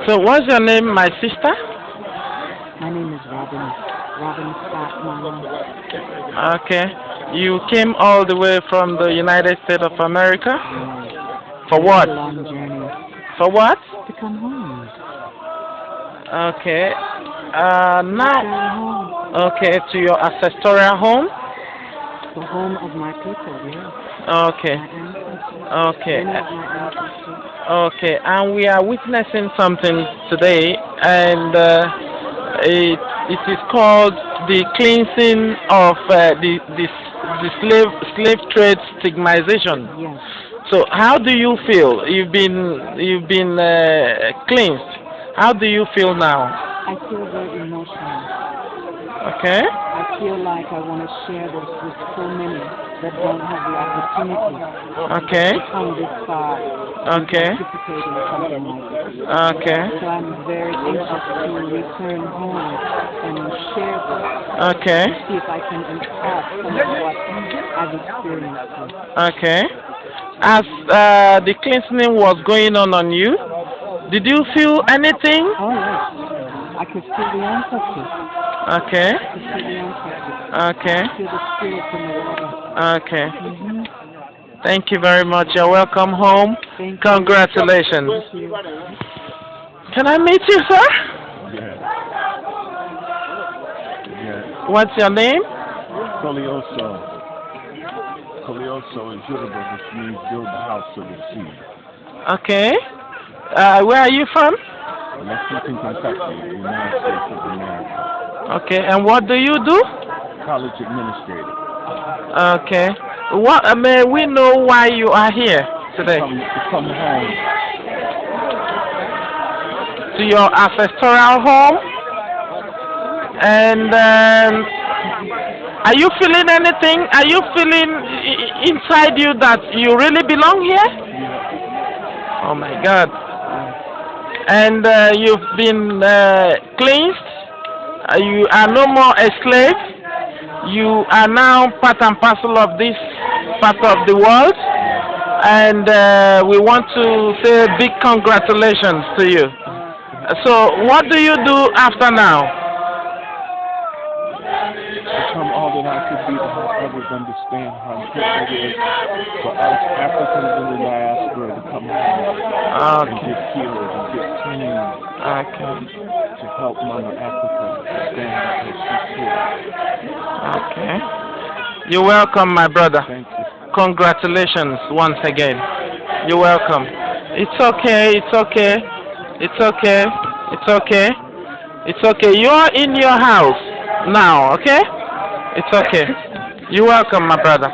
So what's your name, my sister? My name is Robin. Robin Scott, Mama. Okay. You came all the way from the United States of America? Yes. For what? A long journey. For what? To come home. Okay. Now. Okay, to your ancestral home? The home of my people, yes. Okay. My ancestors. Okay. Many of my ancestors. Okay, and we are witnessing something today, and it is called the cleansing of the slave trade stigmatization. Yes. So, how do you feel? You've been cleansed. How do you feel now? I feel very emotional. Okay. I feel like I want to share this with so many that don't have the opportunity Okay. to come this far. Okay. Participate in something like this. Okay. So I'm very anxious to return home and share this. Okay. To see if I can impart some of what I've experienced. Okay. As the cleansing was going on you, did you feel anything? Oh yes, I could feel the ancestors. Okay. I could feel the ancestors. Okay. I feel the spirits in the water. Okay. Thank you very much. You're welcome home. Thank Congratulations. you. Can I meet you, sir? Yes. What's your name? Colioso. Colioso is Yoruba, which means build the house of the sea. Okay. Where are you from? Lexington, Kentucky, United States of America. Okay. And what do you do? College administrator. Okay. What? May we know why you are here today? To come home. To your ancestral home. And are you feeling anything? Are you feeling inside you that you really belong here? Yeah. Oh my God. And you've been cleansed. You are no more a slave. You are now part and parcel of this part of the world. And we want to say big congratulations to you. So what do you do after now? Become all that I could be to help others understand how important it is for us Africans in the diaspora to come home and get healed and get clean to help Mama Africa stand as she's here. Okay. You're welcome, my brother. Thank you. Congratulations once again. You're welcome. It's okay. It's okay. It's okay. It's okay. It's okay. You're in your house now, okay? It's okay. You're welcome, my brother.